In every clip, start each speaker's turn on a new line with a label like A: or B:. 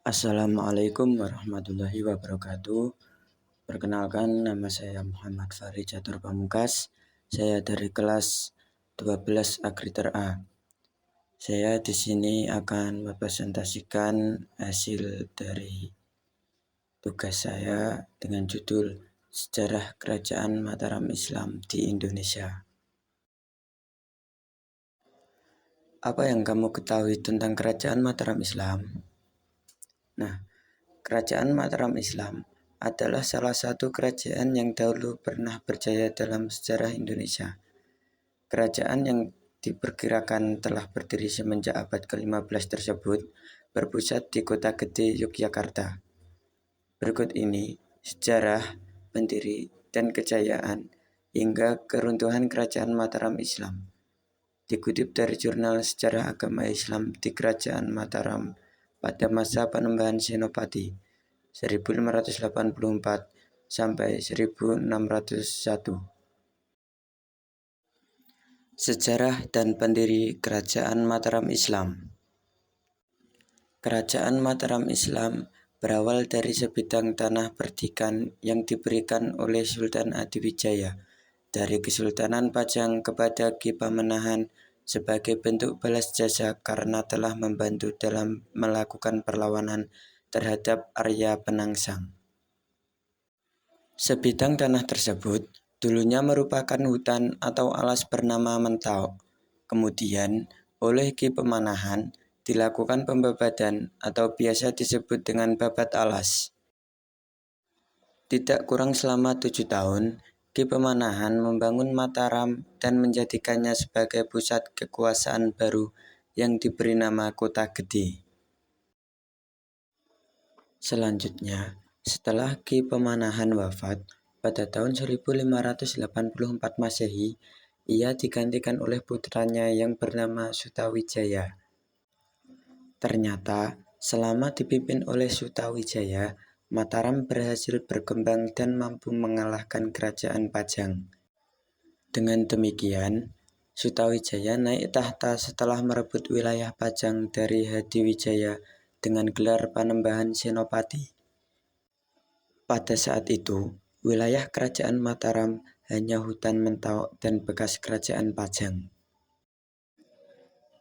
A: Assalamualaikum warahmatullahi wabarakatuh. Perkenalkan, nama saya Muhammad Farid Catur Pamungkas. Saya dari kelas 12 Agriter A. Saya di sini akan mempresentasikan hasil dari tugas saya dengan judul Sejarah Kerajaan Mataram Islam di Indonesia. Apa yang kamu ketahui tentang Kerajaan Mataram Islam? Nah, Kerajaan Mataram Islam adalah salah satu kerajaan yang dahulu pernah berjaya dalam sejarah Indonesia. Kerajaan yang diperkirakan telah berdiri semenjak abad ke-15 tersebut berpusat di Kota Gede, Yogyakarta. Berikut ini sejarah, pendiri, dan kejayaan hingga keruntuhan Kerajaan Mataram Islam. Dikutip dari jurnal Sejarah Agama Islam di Kerajaan Mataram pada masa Panembahan Senopati 1584 sampai 1601. Sejarah dan pendiri Kerajaan Mataram Islam. Kerajaan Mataram Islam berawal dari sebidang tanah perdikan yang diberikan oleh Sultan Adiwijaya dari Kesultanan Pajang kepada Ki Pamenahan sebagai bentuk balas jasa karena telah membantu dalam melakukan perlawanan terhadap Arya Penangsang. Sebidang tanah tersebut dulunya merupakan hutan atau alas bernama Mentau. Kemudian oleh Ki Pemanahan dilakukan pembabadan atau biasa disebut dengan babat alas. Tidak kurang selama 7 tahun, Ki Pemanahan membangun Mataram dan menjadikannya sebagai pusat kekuasaan baru yang diberi nama Kota Gede. Selanjutnya, setelah Ki Pemanahan wafat pada tahun 1584 Masehi, ia digantikan oleh putranya yang bernama Sutawijaya. Ternyata, selama dipimpin oleh Sutawijaya, Mataram berhasil berkembang dan mampu mengalahkan Kerajaan Pajang. Dengan demikian, Sutawijaya naik tahta setelah merebut wilayah Pajang dari Hadiwijaya dengan gelar Panembahan Senopati. Pada saat itu, wilayah Kerajaan Mataram hanya hutan Mentau dan bekas Kerajaan Pajang.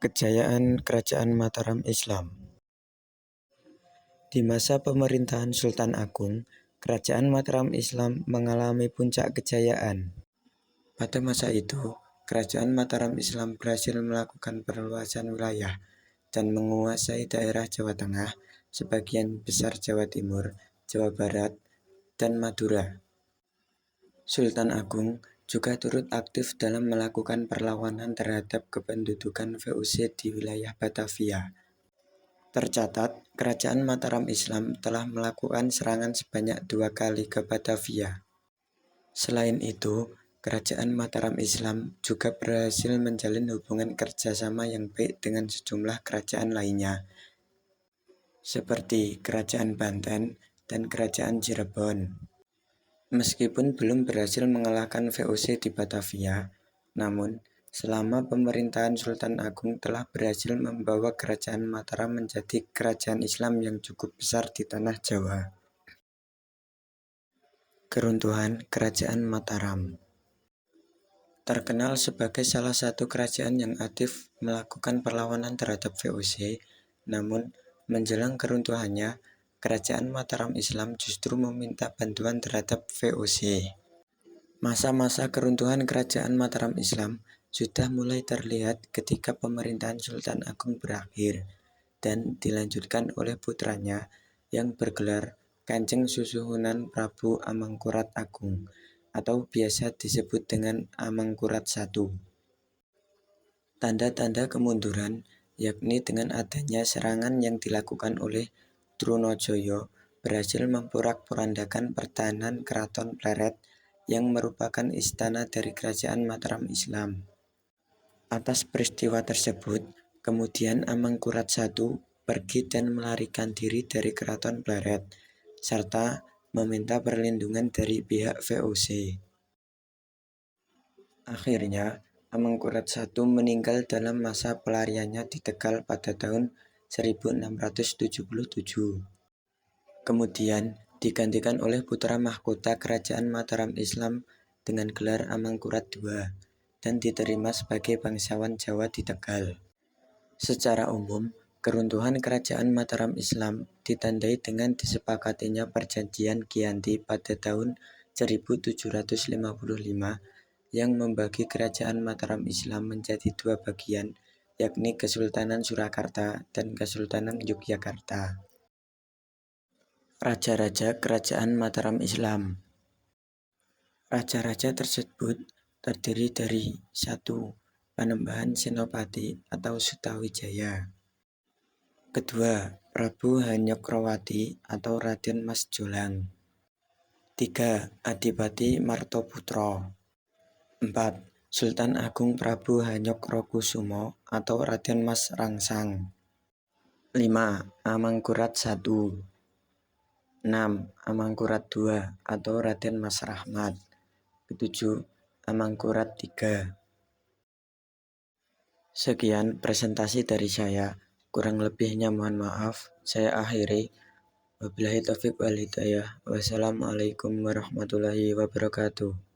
A: Kejayaan Kerajaan Mataram Islam. Di masa pemerintahan Sultan Agung, Kerajaan Mataram Islam mengalami puncak kejayaan. Pada masa itu, Kerajaan Mataram Islam berhasil melakukan perluasan wilayah dan menguasai daerah Jawa Tengah, sebagian besar Jawa Timur, Jawa Barat, dan Madura. Sultan Agung juga turut aktif dalam melakukan perlawanan terhadap kependudukan VOC di wilayah Batavia. Tercatat, Kerajaan Mataram Islam telah melakukan serangan sebanyak 2 kali ke Batavia. Selain itu, Kerajaan Mataram Islam juga berhasil menjalin hubungan kerjasama yang baik dengan sejumlah kerajaan lainnya, seperti Kerajaan Banten dan Kerajaan Cirebon. Meskipun belum berhasil mengalahkan VOC di Batavia, namun selama pemerintahan Sultan Agung telah berhasil membawa Kerajaan Mataram menjadi kerajaan Islam yang cukup besar di tanah Jawa. Keruntuhan Kerajaan Mataram. Terkenal sebagai salah satu kerajaan yang aktif melakukan perlawanan terhadap VOC, namun menjelang keruntuhannya, Kerajaan Mataram Islam justru meminta bantuan terhadap VOC. Masa-masa keruntuhan Kerajaan Mataram Islam sudah mulai terlihat ketika pemerintahan Sultan Agung berakhir dan dilanjutkan oleh putranya yang bergelar Kanjeng Susuhunan Prabu Amangkurat Agung atau biasa disebut dengan Amangkurat I. Tanda-tanda kemunduran yakni dengan adanya serangan yang dilakukan oleh Trunojoyo berhasil memporak-porandakan pertahanan Keraton Pleret yang merupakan istana dari Kerajaan Mataram Islam. Atas peristiwa tersebut, kemudian Amangkurat I pergi dan melarikan diri dari Keraton Pleret, serta meminta perlindungan dari pihak VOC. Akhirnya, Amangkurat I meninggal dalam masa pelariannya di Tegal pada tahun 1677. Kemudian digantikan oleh putra mahkota Kerajaan Mataram Islam dengan gelar Amangkurat II dan diterima sebagai bangsawan Jawa di Tegal. Secara umum, keruntuhan Kerajaan Mataram Islam ditandai dengan disepakatinya Perjanjian Giyanti pada tahun 1755 yang membagi Kerajaan Mataram Islam menjadi dua bagian, yakni Kesultanan Surakarta dan Kesultanan Yogyakarta. Raja-raja Kerajaan Mataram Islam. Raja-raja tersebut terdiri dari 1. Panembahan Senopati atau Sutawijaya. 2. Prabu Hanyokroowati atau Raden Mas Jolang. 3. Adipati Martoputro. 4. Sultan Agung Prabu Hanyokrokusumo atau Raden Mas Rangsang. 5. Amangkurat I. 6. Amangkurat II atau Raden Mas Rahmat. 7. Amangkurat III. Sekian presentasi dari saya. Kurang lebihnya mohon maaf. Saya akhiri. Wabillahi taufiq wal hidayah. Wassalamualaikum warahmatullahi wabarakatuh.